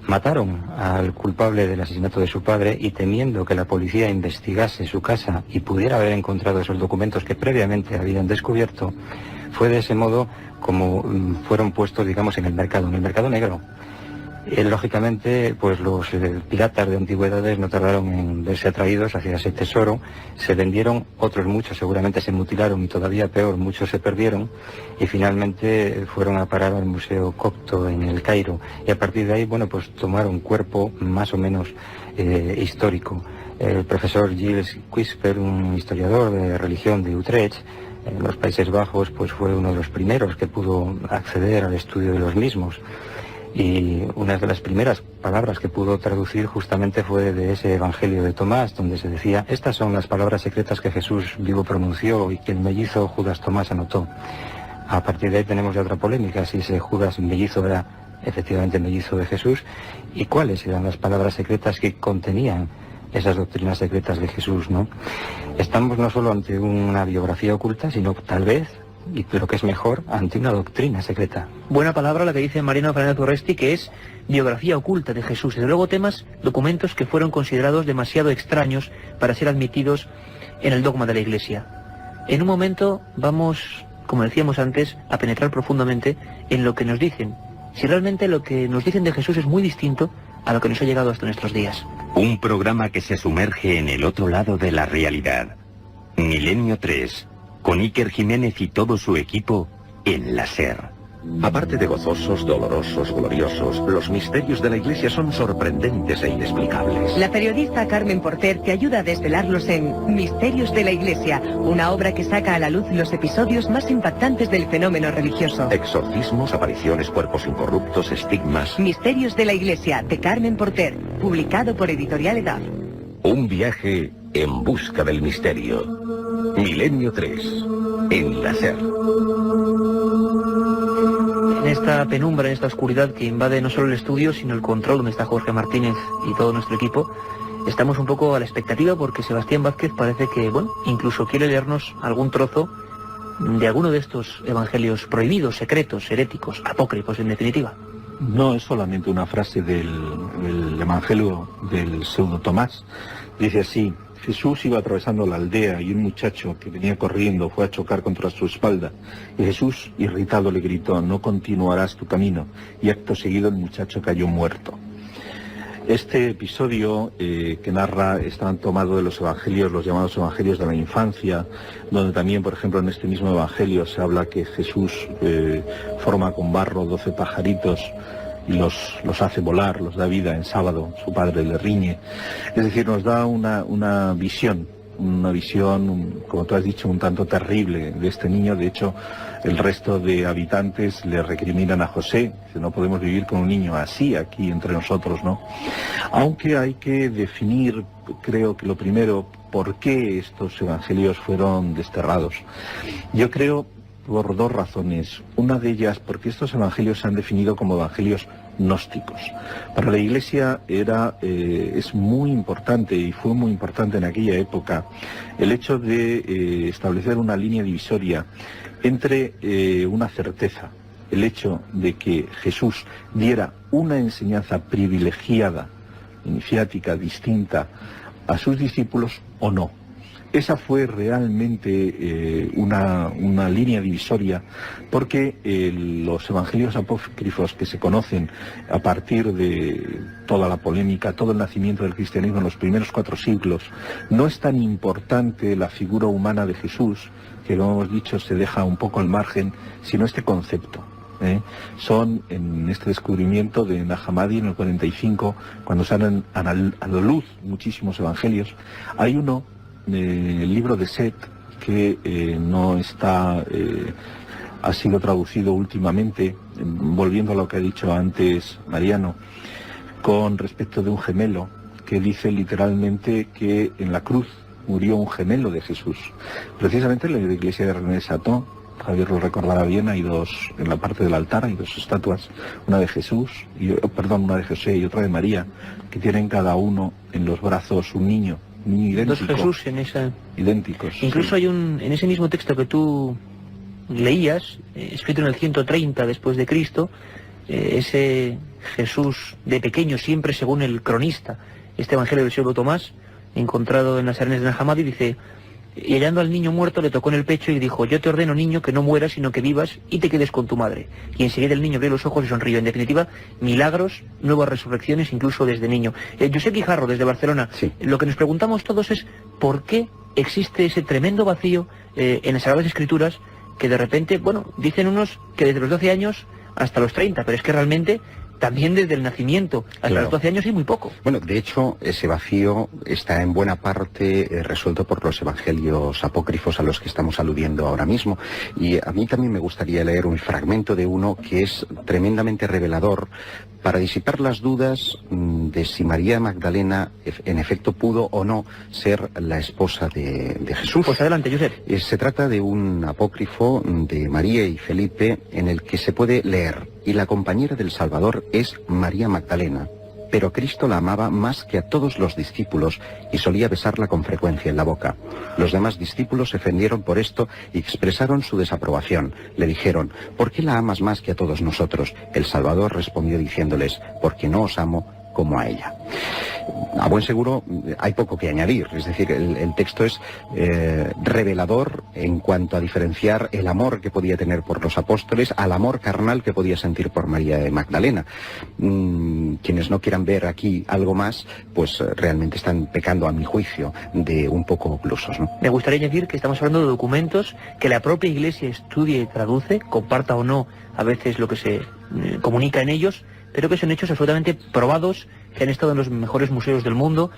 Mataron al culpable del asesinato de su padre y, temiendo que la policía investigase su casa y pudiera haber encontrado esos documentos que previamente habían descubierto, fue de ese modo como fueron puestos, digamos, en el mercado negro. Lógicamente, pues los piratas de antigüedades no tardaron en verse atraídos hacia ese tesoro, se vendieron, otros muchos seguramente se mutilaron y todavía peor, muchos se perdieron y finalmente fueron a parar al Museo Copto en el Cairo y a partir de ahí, bueno, pues tomaron cuerpo más o menos histórico. El profesor Gilles Quisper, un historiador de religión de Utrecht, en los Países Bajos, pues fue uno de los primeros que pudo acceder al estudio de los mismos. Y una de las primeras palabras que pudo traducir justamente fue de ese Evangelio de Tomás, donde se decía: estas son las palabras secretas que Jesús vivo pronunció y que el mellizo Judas Tomás anotó. A partir de ahí tenemos ya otra polémica, si ese Judas mellizo era efectivamente el mellizo de Jesús, y cuáles eran las palabras secretas que contenían esas doctrinas secretas de Jesús, ¿no? Estamos no solo ante una biografía oculta, sino tal vez, y lo que es mejor, ante una doctrina secreta. Buena palabra la que dice Mariano Fernández Urresti, que es biografía oculta de Jesús. Desde luego temas, documentos que fueron considerados demasiado extraños para ser admitidos en el dogma de la Iglesia. En un momento vamos, como decíamos antes, a penetrar profundamente en lo que nos dicen. Si realmente lo que nos dicen de Jesús es muy distinto a lo que nos ha llegado hasta nuestros días. Un programa que se sumerge en el otro lado de la realidad. Milenio 3, con Iker Jiménez y todo su equipo en la SER. Aparte de gozosos, dolorosos, gloriosos, los misterios de la Iglesia son sorprendentes e inexplicables. La periodista Carmen Porter te ayuda a desvelarlos en Misterios de la Iglesia, una obra que saca a la luz los episodios más impactantes del fenómeno religioso. Exorcismos, apariciones, cuerpos incorruptos, estigmas. Misterios de la Iglesia, de Carmen Porter, publicado por Editorial Edad. Un viaje en busca del misterio. Milenio 3, en la SER. En esta penumbra, en esta oscuridad que invade no solo el estudio, sino el control donde está Jorge Martínez y todo nuestro equipo, estamos un poco a la expectativa porque Sebastián Vázquez parece que, bueno, incluso quiere leernos algún trozo de alguno de estos evangelios prohibidos, secretos, heréticos, apócrifos en definitiva. No es solamente una frase del Evangelio del pseudo Tomás. Dice así: Jesús iba atravesando la aldea y un muchacho que venía corriendo fue a chocar contra su espalda. Y Jesús, irritado, le gritó: no continuarás tu camino. Y acto seguido el muchacho cayó muerto. Este episodio que narra está tomado de los evangelios, los llamados evangelios de la infancia, donde también, por ejemplo, en este mismo evangelio se habla que Jesús forma con barro 12 pajaritos y los hace volar, los da vida en sábado, su padre le riñe. Es decir, nos da una visión, como tú has dicho, un tanto terrible de este niño. De hecho, el resto de habitantes le recriminan a José, que no podemos vivir con un niño así aquí entre nosotros, ¿no? Aunque hay que definir, creo que lo primero, por qué estos evangelios fueron desterrados. Yo creo por dos razones. Una de ellas, porque estos evangelios se han definido como evangelios gnósticos. Para la Iglesia es muy importante, y fue muy importante en aquella época, el hecho de establecer una línea divisoria entre una certeza, el hecho de que Jesús diera una enseñanza privilegiada, iniciática, distinta a sus discípulos o no. Esa fue realmente una línea divisoria, porque los evangelios apócrifos que se conocen a partir de toda la polémica, todo el nacimiento del cristianismo en los primeros 4 siglos, no es tan importante la figura humana de Jesús, que como hemos dicho se deja un poco al margen, sino este concepto. Son en este descubrimiento de Nag Hammadi en el 45, cuando salen a la luz muchísimos evangelios. Hay uno, el libro de Set, que no está, ha sido traducido últimamente, volviendo a lo que ha dicho antes Mariano, con respecto de un gemelo, que dice literalmente que en la cruz murió un gemelo de Jesús. Precisamente en la iglesia de René Chateau, Javier lo recordará bien, hay dos, en la parte del altar hay 2 estatuas, una de Jesús, una de José y otra de María, que tienen cada uno en los brazos un niño idéntico. 2 Jesús en esa... Idénticos. Incluso sí. hay en ese mismo texto que tú leías, escrito en el 130 después de Cristo, ese Jesús de pequeño, siempre según el cronista, este evangelio del pseudo Tomás, encontrado en las arenas de Nag Hammadi, dice: y hallando al niño muerto le tocó en el pecho y dijo: yo te ordeno, niño, que no mueras, sino que vivas y te quedes con tu madre. Y enseguida el niño abrió los ojos y sonrió. En definitiva, milagros, nuevas resurrecciones, incluso desde niño. Josep Guijarro, desde Barcelona, sí. Lo que nos preguntamos todos es ¿por qué existe ese tremendo vacío en las Sagradas Escrituras, que de repente, bueno, dicen unos que desde los 12 años hasta los 30, pero es que realmente también desde el nacimiento hasta Claro. los 12 años hay muy poco. Bueno, de hecho, ese vacío está en buena parte resuelto por los evangelios apócrifos a los que estamos aludiendo ahora mismo. Y a mí también me gustaría leer un fragmento de uno que es tremendamente revelador para disipar las dudas de si María Magdalena en efecto pudo o no ser la esposa de Jesús. Pues adelante, Josep. Se trata de un apócrifo de María y Felipe en el que se puede leer: y la compañera del Salvador es María Magdalena, pero Cristo la amaba más que a todos los discípulos y solía besarla con frecuencia en la boca. Los demás discípulos se ofendieron por esto y expresaron su desaprobación. Le dijeron: ¿por qué la amas más que a todos nosotros? El Salvador respondió diciéndoles: porque no os amo como a ella. A buen seguro hay poco que añadir, es decir, el texto es revelador en cuanto a diferenciar el amor que podía tener por los apóstoles al amor carnal que podía sentir por María de Magdalena. Quienes no quieran ver aquí algo más, pues realmente están pecando, a mi juicio, de un poco oclusos, ¿no? Me gustaría añadir que estamos hablando de documentos que la propia Iglesia estudia y traduce, comparta o no a veces lo que se comunica en ellos, pero que son hechos absolutamente probados, que han estado en los mejores museos del mundo,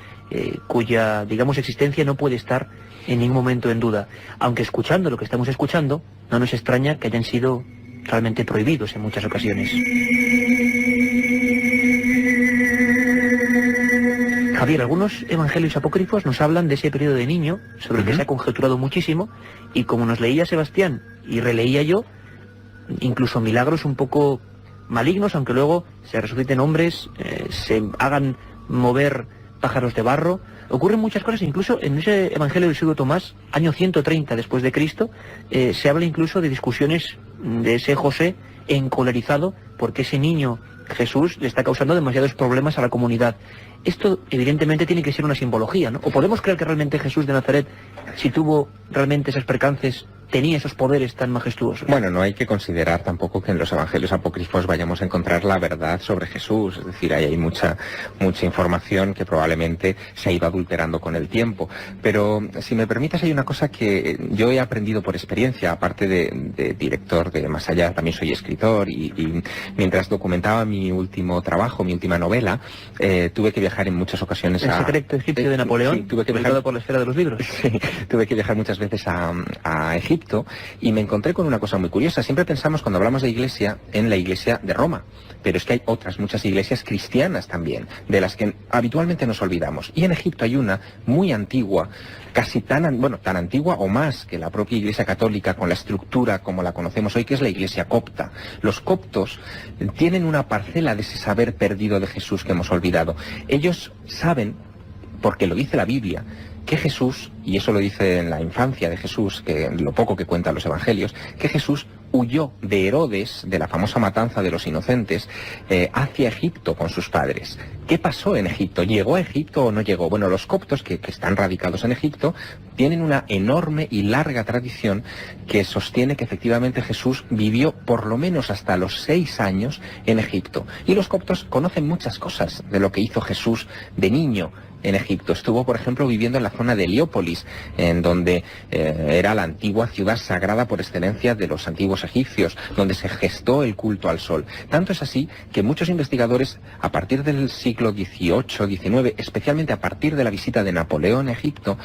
cuya, digamos, existencia no puede estar en ningún momento en duda. Aunque escuchando lo que estamos escuchando, no nos extraña que hayan sido realmente prohibidos en muchas ocasiones. Javier, algunos evangelios apócrifos nos hablan de ese periodo de niño, sobre el que se ha conjeturado muchísimo, y como nos leía Sebastián y releía yo, incluso milagros un poco malignos, aunque luego se resuciten hombres, se hagan mover pájaros de barro. Ocurren muchas cosas, incluso en ese Evangelio de Santo Tomás, año 130 después de Cristo, se habla incluso de discusiones de ese José encolerizado porque ese niño Jesús le está causando demasiados problemas a la comunidad. Esto evidentemente tiene que ser una simbología, ¿no? ¿O podemos creer que realmente Jesús de Nazaret, si tuvo realmente esos percances, tenía esos poderes tan majestuosos? Bueno, no hay que considerar tampoco que en los evangelios apócrifos vayamos a encontrar la verdad sobre Jesús, es decir, ahí hay mucha información que probablemente se ha ido adulterando con el tiempo. Pero si me permites, hay una cosa que yo he aprendido por experiencia, aparte de director de Más Allá, también soy escritor, y mientras documentaba mi último trabajo, mi última novela, tuve que viajar en muchas ocasiones El secreto egipcio de Napoleón, sí, tuve que viajar por la esfera de los libros. Sí, tuve que viajar muchas veces a Egipto y me encontré con una cosa muy curiosa. Siempre pensamos cuando hablamos de iglesia en la iglesia de Roma, pero es que hay otras muchas iglesias cristianas también, de las que habitualmente nos olvidamos. Y en Egipto hay una muy antigua, casi tan antigua o más que la propia iglesia católica, con la estructura como la conocemos hoy, que es la iglesia copta. Los coptos tienen una parcela de ese saber perdido de Jesús que hemos olvidado. Ellos saben, porque lo dice la Biblia, que Jesús, y eso lo dice en la infancia de Jesús, que lo poco que cuentan los evangelios, que Jesús huyó de Herodes, de la famosa matanza de los inocentes, hacia Egipto con sus padres. ¿Qué pasó en Egipto? ¿Llegó a Egipto o no llegó? Bueno, los coptos, que están radicados en Egipto, tienen una enorme y larga tradición que sostiene que efectivamente Jesús vivió por lo menos hasta los 6 años en Egipto. Y los coptos conocen muchas cosas de lo que hizo Jesús de niño en Egipto. Estuvo, por ejemplo, viviendo en la zona de Heliópolis, en donde era la antigua ciudad sagrada por excelencia de los antiguos egipcios, donde se gestó el culto al sol. Tanto es así que muchos investigadores, a partir del siglo XVIII, XIX, especialmente a partir de la visita de Napoleón a Egipto,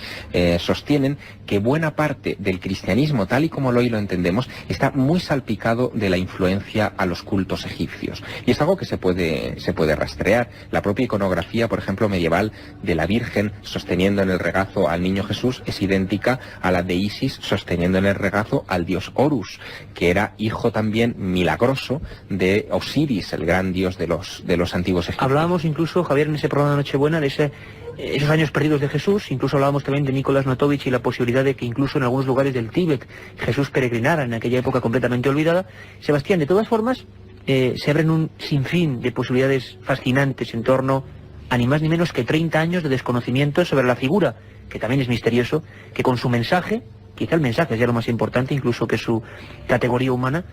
sostienen que buena parte del cristianismo, tal y como hoy lo entendemos, está muy salpicado de la influencia a los cultos egipcios. Y es algo que se puede rastrear. La propia iconografía, por ejemplo, medieval, de la Virgen sosteniendo en el regazo al niño Jesús es idéntica a la de Isis sosteniendo en el regazo al dios Horus, que era hijo también milagroso de Osiris, el gran dios de los antiguos egipcios. Hablábamos incluso, Javier, en ese programa de Nochebuena, de esos años perdidos de Jesús. Incluso hablábamos también de Nicolás Notovich y la posibilidad de que incluso en algunos lugares del Tíbet Jesús peregrinara en aquella época completamente olvidada. Sebastián, de todas formas, se abren un sinfín de posibilidades fascinantes en torno a ni más ni menos que 30 años de desconocimiento sobre la figura, que también es misterioso, que con su mensaje, quizá el mensaje es ya lo más importante incluso que su categoría humana,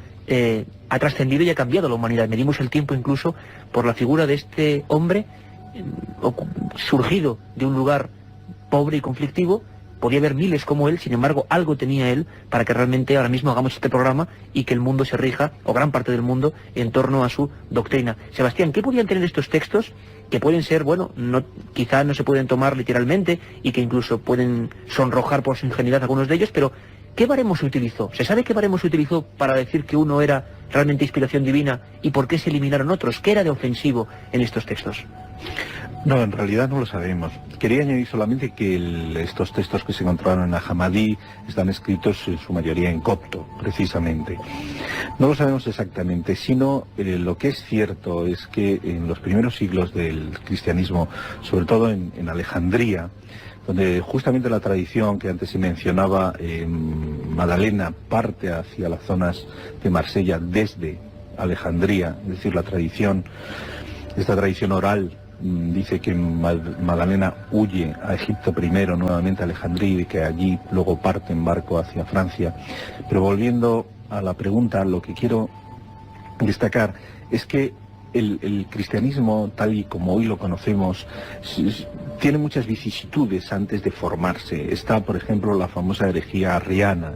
ha trascendido y ha cambiado la humanidad. Medimos el tiempo incluso por la figura de este hombre surgido de un lugar pobre y conflictivo, podía haber miles como él, sin embargo algo tenía él para que realmente ahora mismo hagamos este programa y que el mundo se rija, o gran parte del mundo, en torno a su doctrina. Sebastián, ¿qué podían tener estos textos que pueden ser, bueno, quizá no se pueden tomar literalmente y que incluso pueden sonrojar por su ingenuidad algunos de ellos, pero ¿qué baremo se utilizó? ¿Se sabe qué baremo se utilizó para decir que uno era realmente inspiración divina y por qué se eliminaron otros? ¿Qué era de ofensivo en estos textos? No, en realidad no lo sabemos. Quería añadir solamente que estos textos que se encontraron en Ahmadí están escritos en su mayoría en copto, precisamente. No lo sabemos exactamente, sino lo que es cierto es que en los primeros siglos del cristianismo, sobre todo en Alejandría, donde justamente la tradición que antes se mencionaba, Magdalena parte hacia las zonas de Marsella desde Alejandría, es decir, esta tradición oral dice que Magdalena huye a Egipto primero, nuevamente a Alejandría, y que allí luego parte en barco hacia Francia. Pero volviendo a la pregunta, lo que quiero destacar es que el cristianismo, tal y como hoy lo conocemos, tiene muchas vicisitudes antes de formarse. Está, por ejemplo, la famosa herejía arriana,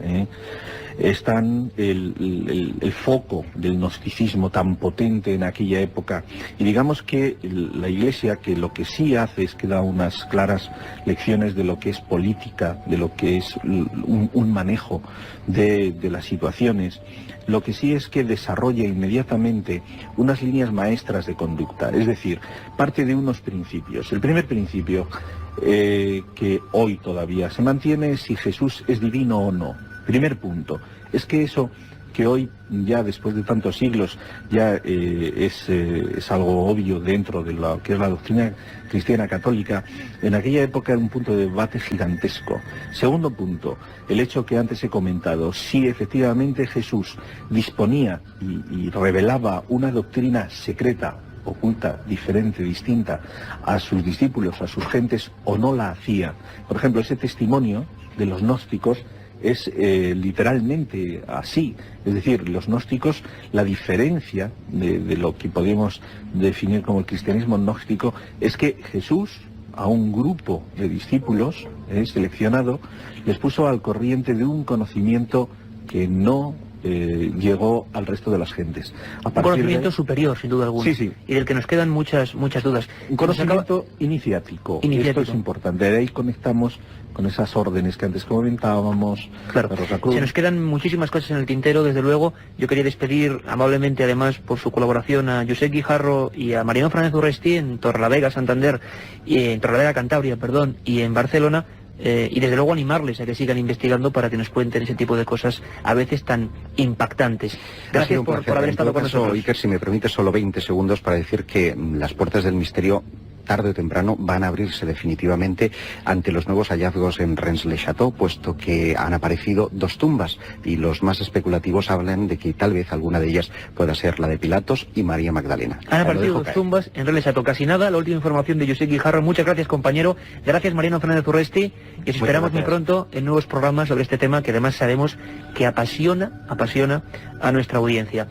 están el foco del gnosticismo tan potente en aquella época, y digamos que la Iglesia, que lo que sí hace es que da unas claras lecciones de lo que es política, de lo que es un manejo de las situaciones. Lo que sí es que desarrolla inmediatamente unas líneas maestras de conducta, es decir, parte de unos principios. El primer principio que hoy todavía se mantiene es si Jesús es divino o no. Primer punto, es que eso que hoy, ya después de tantos siglos, ya es algo obvio dentro de lo que es la doctrina cristiana católica, en aquella época era un punto de debate gigantesco. Segundo punto, el hecho que antes he comentado, si efectivamente Jesús disponía y revelaba una doctrina secreta, oculta, diferente, distinta a sus discípulos, a sus gentes, o no la hacía. Por ejemplo, ese testimonio de los gnósticos es literalmente así, es decir, los gnósticos, la diferencia de lo que podemos definir como el cristianismo gnóstico es que Jesús a un grupo de discípulos seleccionado les puso al corriente de un conocimiento que no llegó al resto de las gentes. Un conocimiento superior, sin duda alguna. Sí, sí. Y del que nos quedan muchas dudas. Un conocimiento iniciático. Esto es importante. De ahí conectamos con esas órdenes que antes comentábamos. Claro. Se nos quedan muchísimas cosas en el tintero, desde luego. Yo quería despedir amablemente, además, por su colaboración, a Josep Guijarro y a Mariano Fernández Urresti en Torrelavega, Santander, y en Torrelavega, Cantabria, perdón, y en Barcelona. Y desde luego animarles a que sigan investigando para que nos cuenten ese tipo de cosas a veces tan impactantes. Gracias por haber estado con nosotros. Iker, si me permite solo 20 segundos para decir que las puertas del misterio tarde o temprano van a abrirse definitivamente ante los nuevos hallazgos en Rennes-le-Château, puesto que han aparecido 2 tumbas y los más especulativos hablan de que tal vez alguna de ellas pueda ser la de Pilatos y María Magdalena. Han aparecido 2 tumbas en Rennes-le-Château, casi nada. La última información de Josep Guijarro. Muchas gracias, compañero. Gracias, Mariano Fernández Urresti. Y os esperamos muy pronto en nuevos programas sobre este tema que además sabemos que apasiona a nuestra audiencia.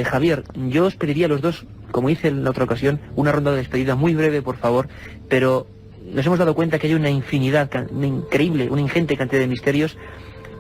Javier, yo os pediría a los dos, como hice en la otra ocasión, una ronda de despedida muy breve, por favor, pero nos hemos dado cuenta que hay una infinidad, una increíble, una ingente cantidad de misterios.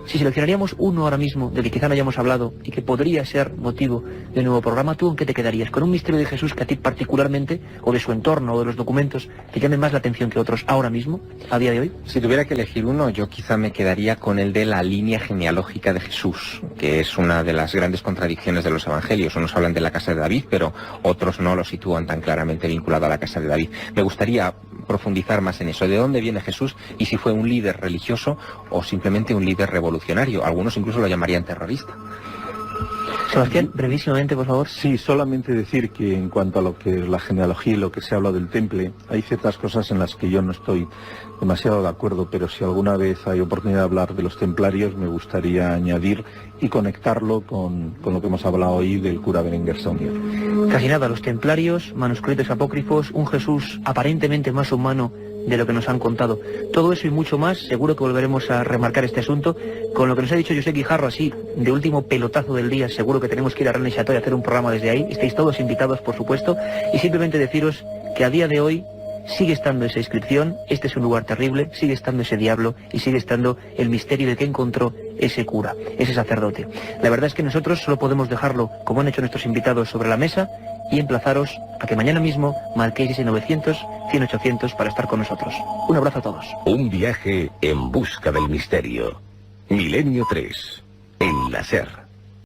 Si seleccionaríamos uno ahora mismo, del que quizá no hayamos hablado, y que podría ser motivo de un nuevo programa, ¿tú en qué te quedarías? ¿Con un misterio de Jesús que a ti particularmente, o de su entorno, o de los documentos, te llame más la atención que otros ahora mismo, a día de hoy? Si tuviera que elegir uno, yo quizá me quedaría con el de la línea genealógica de Jesús, que es una de las grandes contradicciones de los evangelios. Unos hablan de la casa de David, pero otros no lo sitúan tan claramente vinculado a la casa de David. Me gustaría profundizar más en eso, de dónde viene Jesús y si fue un líder religioso o simplemente un líder revolucionario. Algunos incluso lo llamarían terrorista. Sebastián, brevísimamente, por favor. Sí, solamente decir que en cuanto a lo que es la genealogía y lo que se habla del temple, hay ciertas cosas en las que yo no estoy demasiado de acuerdo, pero si alguna vez hay oportunidad de hablar de los templarios, me gustaría añadir y conectarlo con lo que hemos hablado hoy del cura Berenguer Saunier. Casi nada, los templarios, manuscritos apócrifos, un Jesús aparentemente más humano de lo que nos han contado. Todo eso y mucho más, seguro que volveremos a remarcar este asunto. Con lo que nos ha dicho Josep Guijarro, así, de último pelotazo del día, seguro que tenemos que ir a Rennes-le-Château y hacer un programa desde ahí. Estáis todos invitados, por supuesto, y simplemente deciros que a día de hoy sigue estando esa inscripción, este es un lugar terrible, sigue estando ese diablo y sigue estando el misterio de que encontró ese cura, ese sacerdote. La verdad es que nosotros solo podemos dejarlo, como han hecho nuestros invitados, sobre la mesa y emplazaros a que mañana mismo marquéis ese 900-100-800 para estar con nosotros. Un abrazo a todos. Un viaje en busca del misterio. Milenio 3, en la SER.